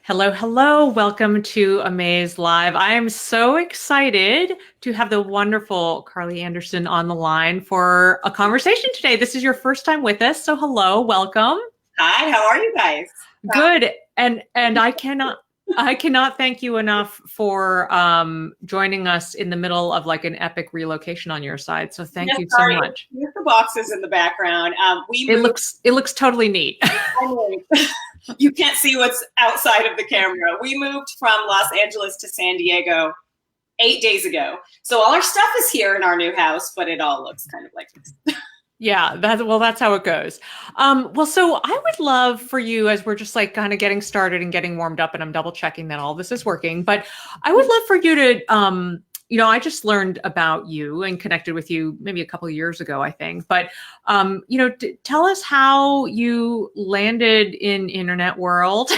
Hello, hello. Welcome to AMAZE Live. I am so excited to have the wonderful Carly Anderson on the line for a conversation today. This is your first time with us, so hello, welcome. Hi, how are you guys? Good. And I cannot thank you enough for joining us in the middle of like an epic relocation on your side. So thank Yes, you so sorry, much. here's the boxes in the background. We It moved. looks totally neat. I mean, you can't see what's outside of the camera. We moved from Los Angeles to San Diego 8 days ago. So all our stuff is here in our new house, but it all looks kind of like this. Yeah, that's how it goes. Well, so I would love for you, as we're just like kind of getting started and getting warmed up, and I'm double checking that all this is working, but I would love for you to, I just learned about you and connected with you maybe a couple of years ago, I think. But tell us how you landed in internet world,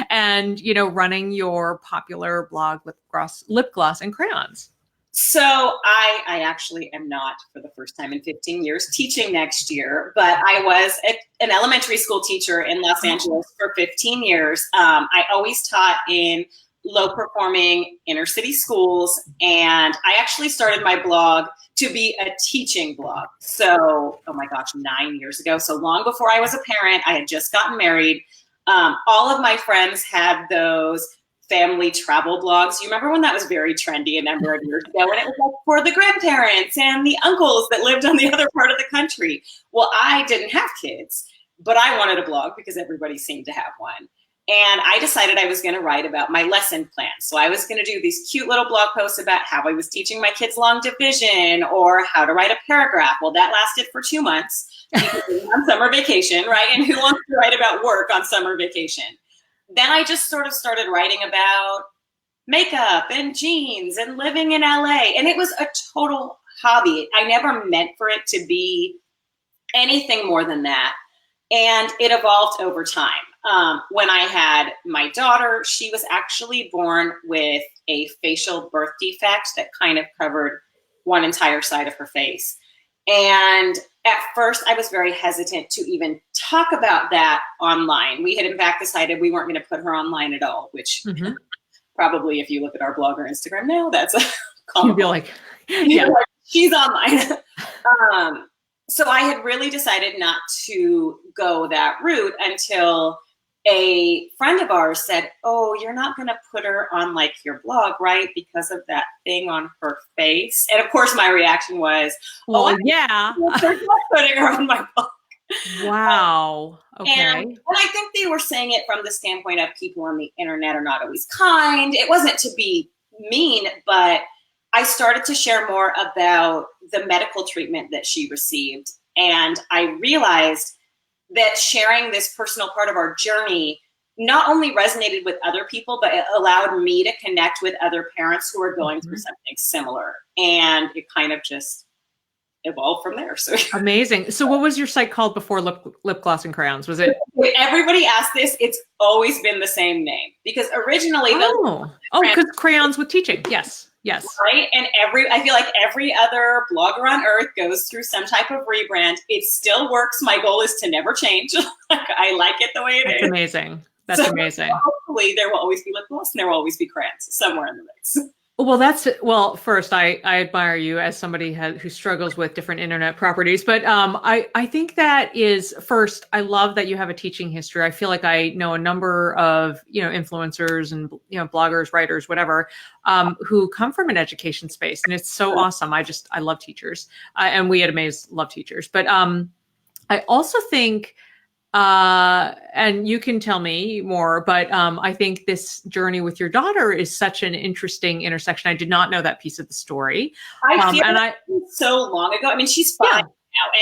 and running your popular blog, Lipgloss and Crayons. So I actually am not, for the first time in 15 years, teaching next year, but I was an elementary school teacher in Los Angeles for 15 years. I always taught in low performing inner city schools, and I actually started my blog to be a teaching blog. So, oh my gosh, 9 years ago. So long before I was a parent, I had just gotten married. All of my friends had those family travel blogs. You remember when that was very trendy a number of years ago, and it was like for the grandparents and the uncles that lived on the other part of the country. Well, I didn't have kids, but I wanted a blog because everybody seemed to have one. And I decided I was going to write about my lesson plan. So I was going to do these cute little blog posts about how I was teaching my kids long division or how to write a paragraph. Well, that lasted for 2 months because we were on summer vacation, right? And who wants to write about work on summer vacation? Then I just sort of started writing about makeup and jeans and living in LA. And it was a total hobby. I never meant for it to be anything more than that. And it evolved over time. When I had my daughter, she was actually born with a facial birth defect that kind of covered one entire side of her face. And at first, I was very hesitant to even talk about that online. We had, in fact, decided we weren't going to put her online at all, which probably, if you look at our blog or Instagram now, that's a common. You'd be like, yeah, Like, she's online. So I had really decided not to go that route until a friend of ours said, "Oh, you're not going to put her on like your blog, right? Because of that thing on her face." And of course, my reaction was, well, "Oh, yeah. they're not putting her on my blog." Wow. Okay. And I think they were saying it from the standpoint of people on the internet are not always kind. It wasn't to be mean, but I started to share more about the medical treatment that she received. And I realized that sharing this personal part of our journey not only resonated with other people, but it allowed me to connect with other parents who are going through something similar. And it kind of just evolved from there. So Amazing. So what was your site called before Lip Gloss and Crayons? Was it? everybody asks this, it's always been the same name because originally because crayons with teaching. Yes. Yes. Right. And I feel like every other blogger on earth goes through some type of rebrand. It still works. My goal is to never change. I like it the way it That's is. amazing. That's amazing. Hopefully there will always be lip gloss and there will always be crayons somewhere in the mix. Well, first, I admire you as somebody who struggles with different internet properties. But I think that is, first, I love that you have a teaching history. I feel like I know a number of, influencers and, bloggers, writers, whatever, who come from an education space. And it's so awesome. I love teachers. And we at AMAZE love teachers. But I also think, and you can tell me more, but I think this journey with your daughter is such an interesting intersection. I did not know that piece of the story. I feel like so long ago. I mean, she's 5 now,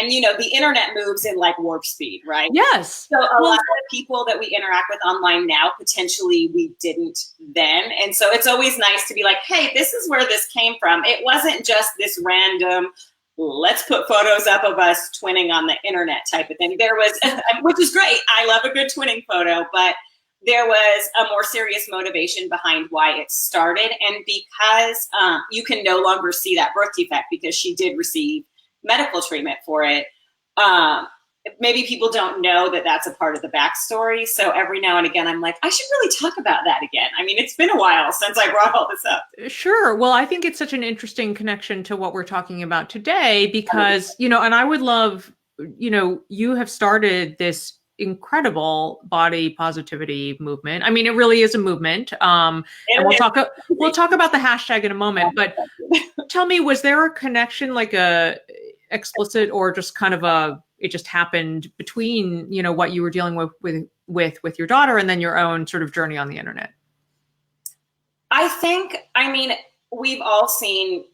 and the internet moves in like warp speed, right? Yes. So a lot of people that we interact with online now, potentially we didn't then. And so it's always nice to be like, hey, this is where this came from. It wasn't just this random, let's put photos up of us twinning on the internet type of thing. There was, which is great. I love a good twinning photo, but there was a more serious motivation behind why it started. And because you can no longer see that birth defect because she did receive medical treatment for it. maybe people don't know that that's a part of the backstory. So every now and again, I'm like, I should really talk about that again. I mean, it's been a while since I brought all this up. Sure. Well, I think it's such an interesting connection to what we're talking about today because, and I would love, you have started this incredible body positivity movement. I mean, it really is a movement. And we'll talk about the hashtag in a moment, but tell me, was there a connection, like a explicit or just kind of it just happened between, what you were dealing with your daughter and then your own sort of journey on the internet? I mean, we've all seen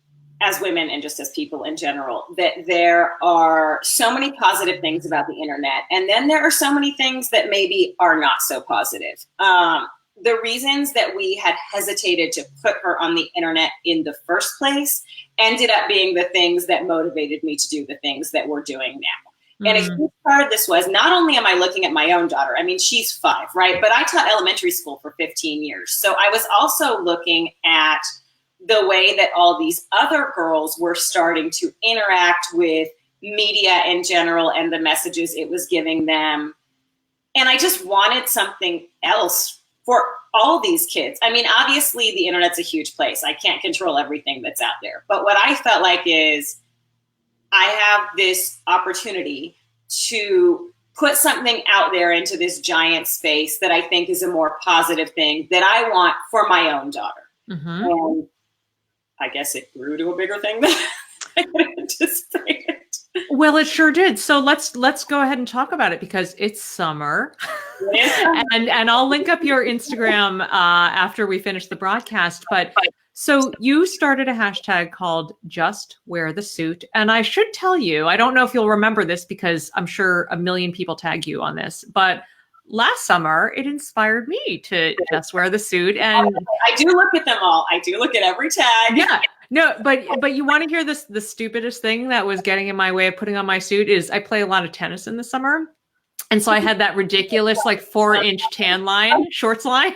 as women and just as people in general, that there are so many positive things about the internet. And then there are so many things that maybe are not so positive. The reasons that we had hesitated to put her on the internet in the first place ended up being the things that motivated me to do the things that we're doing now. And a huge part of this was not only am I looking at my own daughter, I mean, she's 5, right? But I taught elementary school for 15 years. So I was also looking at the way that all these other girls were starting to interact with media in general and the messages it was giving them. And I just wanted something else for all these kids. I mean, obviously the internet's a huge place. I can't control everything that's out there. But what I felt like is I have this opportunity to put something out there into this giant space that I think is a more positive thing that I want for my own daughter. And I guess it grew to a bigger thing than I could anticipate. Well, it sure did. So let's go ahead and talk about it because it's summer. and I'll link up your Instagram after we finish the broadcast. But so you started a hashtag called Just Wear the Suit. And I should tell you, I don't know if you'll remember this because I'm sure a million people tag you on this, but last summer it inspired me to just wear the suit. And I do look at them all. I do look at every tag. Yeah. No, but you want to hear this, the stupidest thing that was getting in my way of putting on my suit is I play a lot of tennis in the summer. And so I had that ridiculous like 4-inch tan line, shorts line.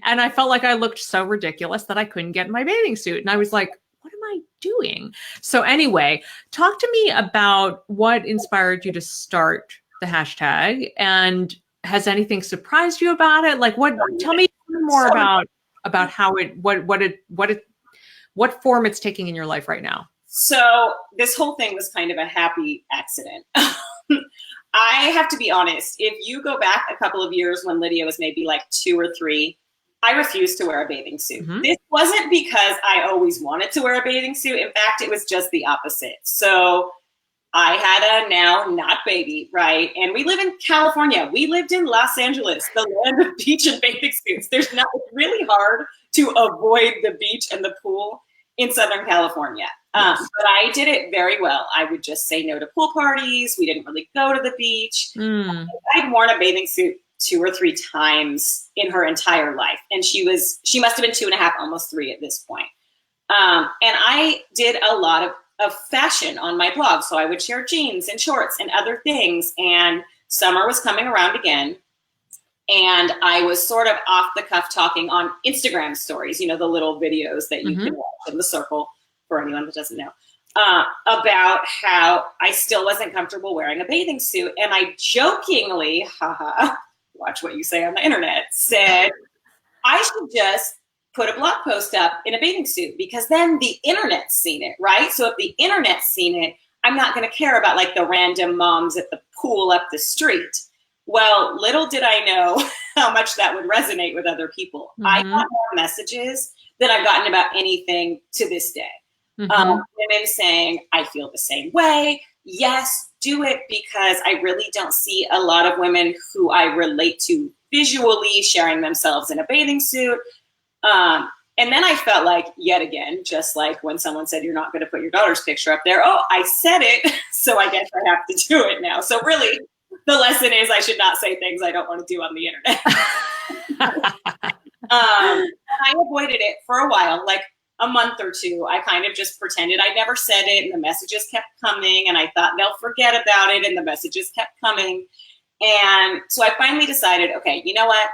And I felt like I looked so ridiculous that I couldn't get in my bathing suit. And I was like, what am I doing? So anyway, talk to me about what inspired you to start the hashtag, and has anything surprised you about it? Like tell me more about how what form it's taking in your life right now. So this whole thing was kind of a happy accident. I have to be honest. If you go back a couple of years when Lydia was maybe like 2 or 3, I refused to wear a bathing suit. This wasn't because I always wanted to wear a bathing suit. In fact, it was just the opposite. So I had a now not baby, right? And we live in California. We lived in Los Angeles, the land of beach and bathing suits. It's really hard to avoid the beach and the pool in Southern California. But I did it very well. I would just say no to pool parties. We didn't really go to the beach. I'd worn a bathing suit 2 or 3 times in her entire life. And she must have been 2.5, almost 3 at this point. And I did a lot of fashion on my blog. So I would share jeans and shorts and other things. And summer was coming around again. And I was sort of off the cuff talking on Instagram stories, the little videos that you can watch in the circle for anyone that doesn't know, about how I still wasn't comfortable wearing a bathing suit. And I jokingly, watch what you say on the internet, said, I should just put a blog post up in a bathing suit because then the internet's seen it, right? So if the internet's seen it, I'm not going to care about like the random moms at the pool up the street. Well, little did I know how much that would resonate with other people. I got more messages than I've gotten about anything to this day. Women saying, I feel the same way. Yes, do it, because I really don't see a lot of women who I relate to visually sharing themselves in a bathing suit. And then I felt like, yet again, just like when someone said, you're not going to put your daughter's picture up there. Oh, I said it. So I guess I have to do it now. So really, the lesson is I should not say things I don't want to do on the internet. I avoided it for a while, like a month or 2. I kind of just pretended I never said it, and the messages kept coming, and I thought they'll forget about it, and the messages kept coming. And so I finally decided, okay, you know what?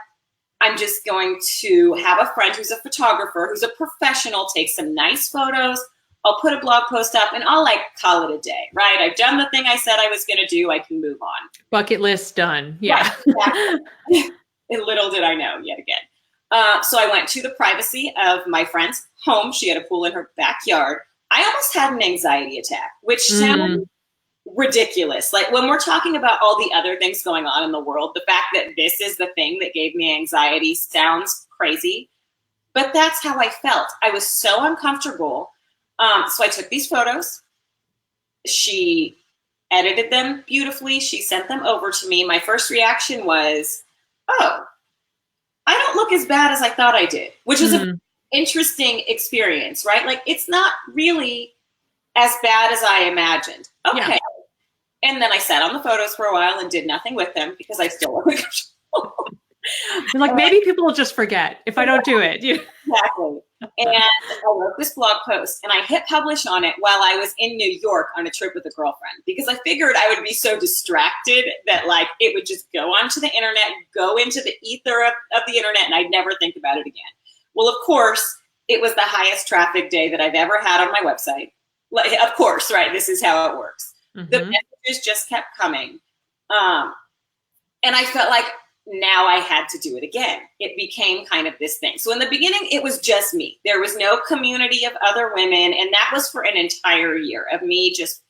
I'm just going to have a friend who's a photographer, who's a professional, take some nice photos, I'll put a blog post up and I'll like call it a day, right? I've done the thing I said I was going to do. I can move on. Bucket list done. Yeah. Right, exactly. And little did I know yet again. So I went to the privacy of my friend's home. She had a pool in her backyard. I almost had an anxiety attack, which sounds ridiculous. Like when we're talking about all the other things going on in the world, the fact that this is the thing that gave me anxiety sounds crazy, but that's how I felt. I was so uncomfortable. So I took these photos. She edited them beautifully. She sent them over to me. My first reaction was, oh, I don't look as bad as I thought I did, which was an interesting experience, right? Like it's not really as bad as I imagined. Okay. Yeah. And then I sat on the photos for a while and did nothing with them because I still wasn't comfortable. You're like, maybe people will just forget if I don't do it. Exactly. And I wrote this blog post and I hit publish on it while I was in New York on a trip with a girlfriend because I figured I would be so distracted that like it would just go onto the internet, go into the ether of the internet, and I'd never think about it again. Well, of course, it was the highest traffic day that I've ever had on my website. Like, of course, right? This is how it works. The messages just kept coming. And I felt like now I had to do it again. It became kind of this thing. So in the beginning, it was just me. There was no community of other women. And that was for an entire year of me just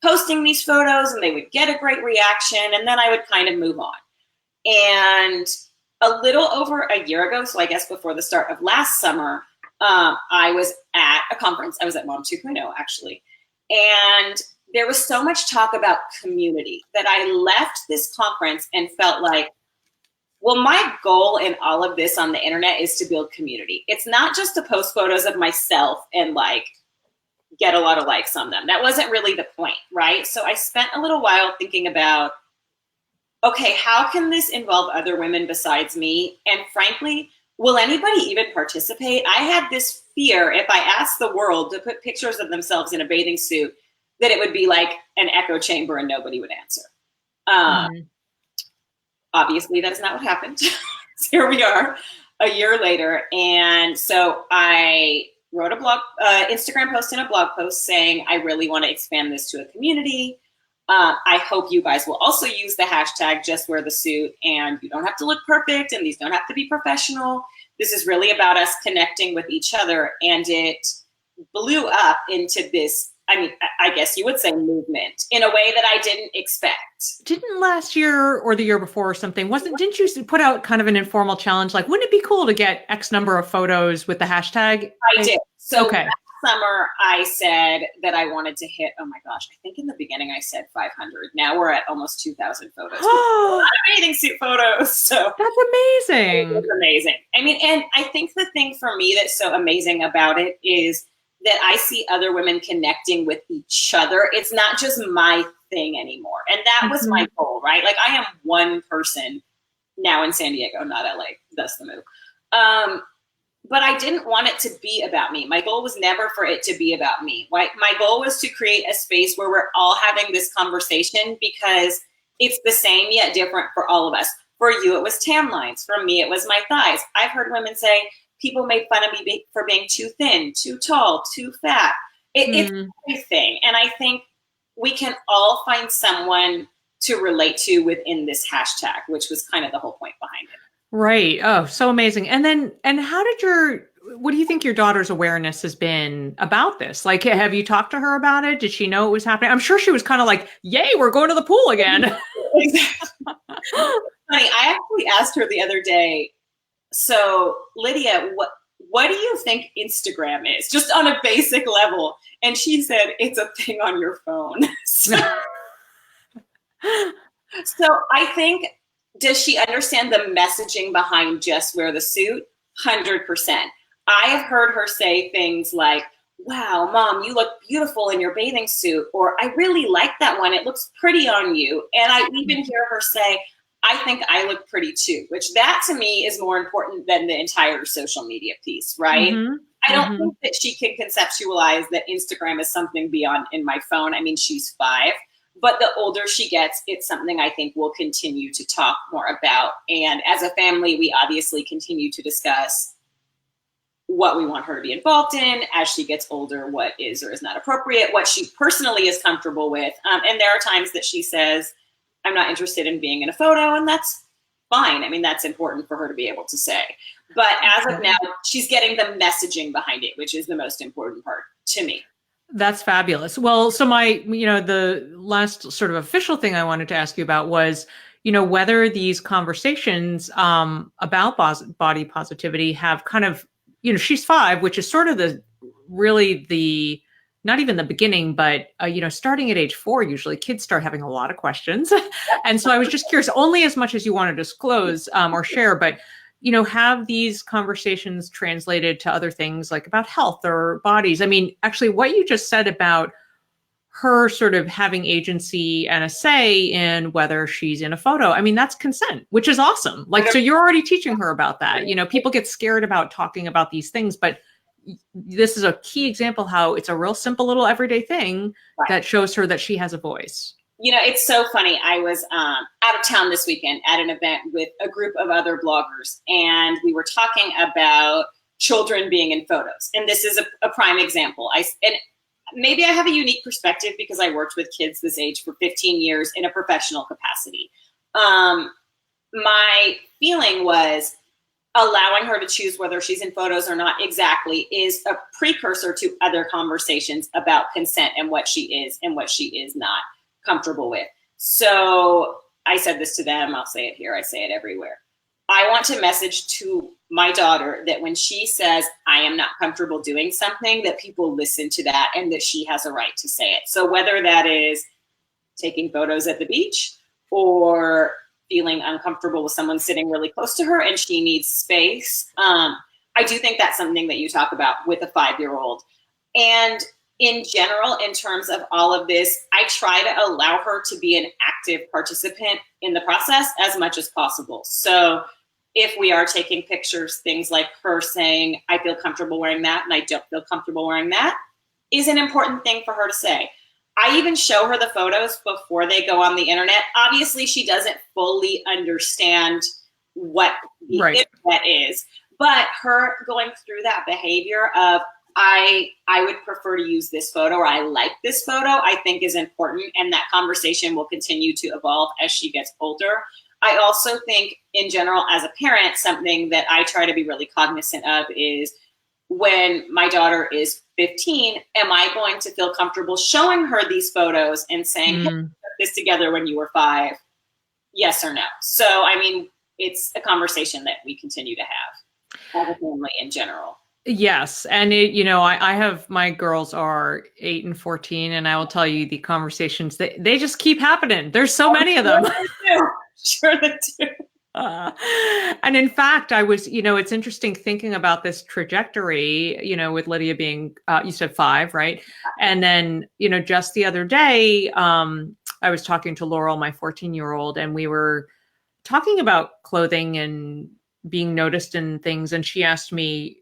posting these photos and they would get a great reaction. And then I would kind of move on. And a little over a year ago, so I guess before the start of last summer, I was at a conference. I was at Mom 2.0 actually. And there was so much talk about community that I left this conference and felt like, well, my goal in all of this on the internet is to build community. It's not just to post photos of myself and like get a lot of likes on them. That wasn't really the point, right? So I spent a little while thinking about, okay, how can this involve other women besides me? And frankly, will anybody even participate? I had this fear if I asked the world to put pictures of themselves in a bathing suit, that it would be like an echo chamber and nobody would answer. Obviously, that is not what happened. So here we are a year later. And so I wrote a blog, Instagram post and a blog post saying, I really want to expand this to a community. I hope you guys will also use the hashtag just wear the suit, and you don't have to look perfect and these don't have to be professional. This is really about us connecting with each other. And it blew up into this, I mean, I guess you would say movement in a way that I didn't expect. Didn't last year or the year before or something, didn't you put out kind of an informal challenge? Like, wouldn't it be cool to get X number of photos with the hashtag? I did. So last summer I said that I wanted to hit, oh my gosh, I think in the beginning I said 500. Now we're at almost 2,000 photos. A lot of bathing suit photos. So that's amazing. It's amazing. I mean, and I think the thing for me that's so amazing about it is that I see other women connecting with each other. It's not just my thing anymore. And that was my goal, right? Like I am one person now in San Diego, not LA. That's the move. But I didn't want it to be about me. My goal was never for it to be about me. Right? My goal was to create a space where we're all having this conversation because it's the same yet different for all of us. For you, it was tan lines. For me, it was my thighs. I've heard women say, people made fun of me for being too thin, too tall, too fat. It's everything. And I think we can all find someone to relate to within this hashtag, which was kind of the whole point behind it. Right. Oh, so amazing. And how did what do you think your daughter's awareness has been about this? Like, have you talked to her about it? Did she know it was happening? I'm sure she was kind of like, yay, we're going to the pool again. Exactly. Funny, I actually asked her the other day, so Lydia, what do you think Instagram is? Just on a basic level. And she said, it's a thing on your phone. So I think, does she understand the messaging behind just wear the suit? 100%. I have heard her say things like, wow, Mom, you look beautiful in your bathing suit. Or I really like that one. It looks pretty on you. And I even hear her say, I think I look pretty too, which that to me is more important than the entire social media piece, right? I don't think that she can conceptualize that Instagram is something beyond in my phone. I mean, she's 5, but the older she gets, it's something I think we'll continue to talk more about. And as a family, we obviously continue to discuss what we want her to be involved in as she gets older, what is or is not appropriate, what she personally is comfortable with. And there are times that she says, I'm not interested in being in a photo, and that's fine. I mean, that's important for her to be able to say. But as of now, she's getting the messaging behind it, which is the most important part to me. That's fabulous. Well, so the last sort of official thing I wanted to ask you about was, whether these conversations about body positivity have kind of, she's 5, which is sort of not even the beginning, but, starting at age 4, usually kids start having a lot of questions. And so I was just curious, only as much as you want to disclose or share, but have these conversations translated to other things like about health or bodies? I mean, actually, what you just said about her sort of having agency and a say in whether she's in a photo, I mean, that's consent, which is awesome. Like, so you're already teaching her about that. People get scared about talking about these things, but this is a key example how it's a real simple little everyday thing that shows her that she has a voice. It's so funny. I was out of town this weekend at an event with a group of other bloggers, and we were talking about children being in photos. And this is a prime example. And maybe I have a unique perspective because I worked with kids this age for 15 years in a professional capacity. My feeling was allowing her to choose whether she's in photos or not exactly is a precursor to other conversations about consent and what she is and what she is not comfortable with. So I said this to them, I'll say it here, I say it everywhere. I want to message to my daughter that when she says, I am not comfortable doing something, that people listen to that and that she has a right to say it. So whether that is taking photos at the beach or feeling uncomfortable with someone sitting really close to her and she needs space, I do think that's something that you talk about with a 5-year-old. And in general, in terms of all of this, I try to allow her to be an active participant in the process as much as possible. So if we are taking pictures, things like her saying, I feel comfortable wearing that and I don't feel comfortable wearing that, is an important thing for her to say. I even show her the photos before they go on the internet. Obviously, she doesn't fully understand what the internet is, but her going through that behavior of, I would prefer to use this photo, or I like this photo, I think is important. And that conversation will continue to evolve as she gets older. I also think in general, as a parent, something that I try to be really cognizant of is when my daughter is 15, am I going to feel comfortable showing her these photos and saying, hey, we put this together when you were 5? Yes or no? So, I mean, it's a conversation that we continue to have as a family in general. Yes. And I have, my girls are 8 and 14, and I will tell you the conversations, they just keep happening. There's so many of them. Sure they do. And in fact, I was, it's interesting thinking about this trajectory, with Lydia being, you said 5, right? And then, just the other day, I was talking to Laurel, my 14-year-old, and we were talking about clothing and being noticed in things. And she asked me,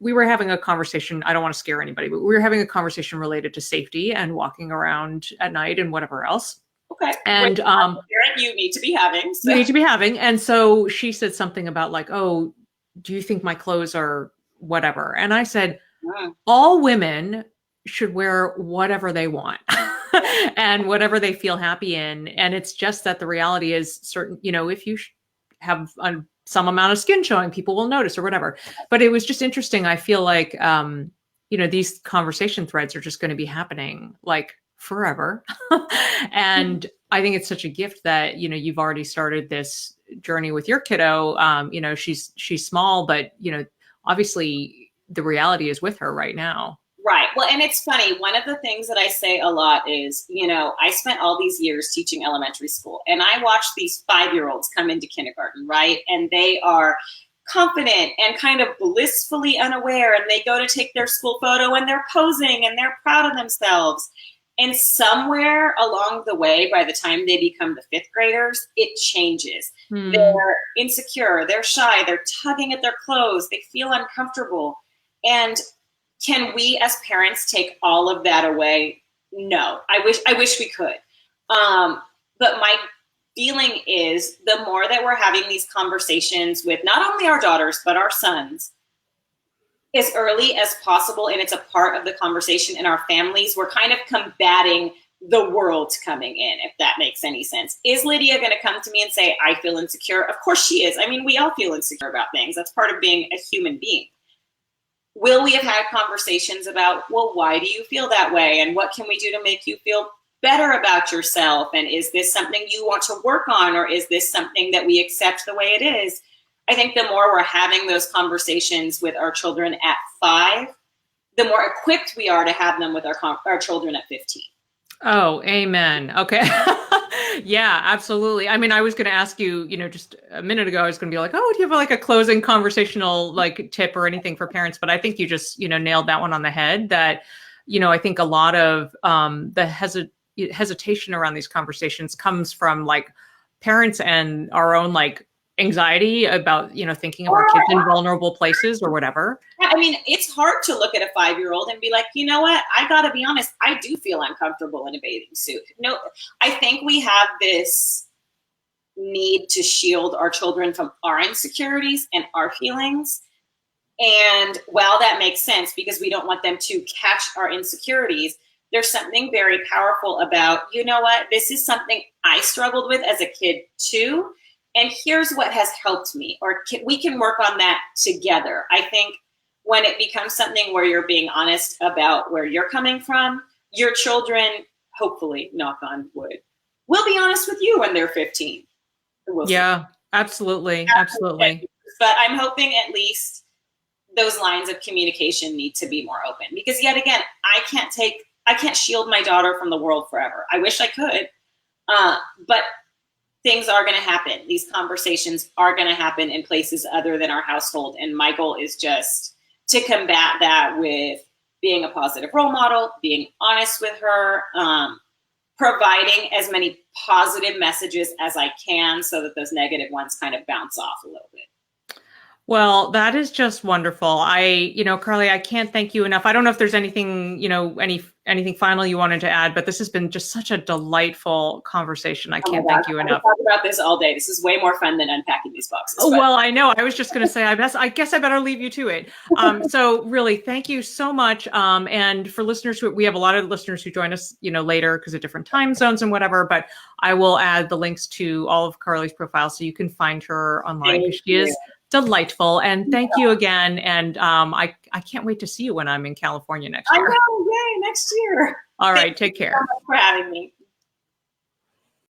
we were having a conversation. I don't want to scare anybody, but we were having a conversation related to safety and walking around at night and whatever else. Okay. And you need to be having. So. You need to be having. And so she said something about like, oh, do you think my clothes are whatever? And I said, all women should wear whatever they want and whatever they feel happy in. And it's just that the reality is certain, if you have some amount of skin showing, people will notice or whatever. But it was just interesting. I feel like, these conversation threads are just going to be happening like forever. And I think it's such a gift that, you've already started this journey with your kiddo. She's small, but, obviously the reality is with her right now. Right. Well, and it's funny. One of the things that I say a lot is, I spent all these years teaching elementary school, and I watched these 5-year-olds come into kindergarten, right? And they are confident and kind of blissfully unaware, and they go to take their school photo and they're posing and they're proud of themselves. And somewhere along the way, by the time they become the 5th graders, it changes. They're insecure, they're shy, they're tugging at their clothes, they feel uncomfortable. And can we as parents take all of that away? No, I wish we could. But my feeling is the more that we're having these conversations with not only our daughters, but our sons, as early as possible, and it's a part of the conversation in our families. We're kind of combating the world coming in, if that makes any sense. Is Lydia going to come to me and say, I feel insecure? Of course she is. I mean, we all feel insecure about things. That's part of being a human being. Will we have had conversations about, well, why do you feel that way? And what can we do to make you feel better about yourself? And is this something you want to work on? Or is this something that we accept the way it is? I think the more we're having those conversations with our children at 5, the more equipped we are to have them with our children at 15. Oh, amen. Okay. Yeah, absolutely. I mean, I was going to ask you, just a minute ago, I was going to be like, oh, do you have like a closing conversational like tip or anything for parents? But I think you just, nailed that one on the head that, I think a lot of the hesitation around these conversations comes from like parents and our own like anxiety about, thinking of our kids in vulnerable places or whatever. I mean, it's hard to look at a 5-year-old and be like, you know what? I got to be honest. I do feel uncomfortable in a bathing suit. No, I think we have this need to shield our children from our insecurities and our feelings. And while that makes sense because we don't want them to catch our insecurities, there's something very powerful about, you know what? This is something I struggled with as a kid too. And here's what has helped me, or we can work on that together. I think when it becomes something where you're being honest about where you're coming from, your children, hopefully, knock on wood, will be honest with you when they're 15. Yeah, absolutely. Absolutely. But I'm hoping at least those lines of communication need to be more open because yet again, I can't shield my daughter from the world forever. I wish I could, but things are going to happen. These conversations are going to happen in places other than our household. And my goal is just to combat that with being a positive role model, being honest with her, providing as many positive messages as I can so that those negative ones kind of bounce off a little bit. Well, that is just wonderful. Carly, I can't thank you enough. I don't know if there's anything, anything final you wanted to add, but this has been just such a delightful conversation. I can't thank you enough. I could talk about this all day. This is way more fun than unpacking these boxes. Oh, well, I know. I was just going to say, I guess I better leave you to it. So really, thank you so much. And for listeners we have a lot of listeners who join us, later because of different time zones and whatever, but I will add the links to all of Carly's profiles so you can find her online because she is delightful. And thank you again. And I can't wait to see you when I'm in California next year. I know, yay, next year. All right, take care. Thank you so much for having me.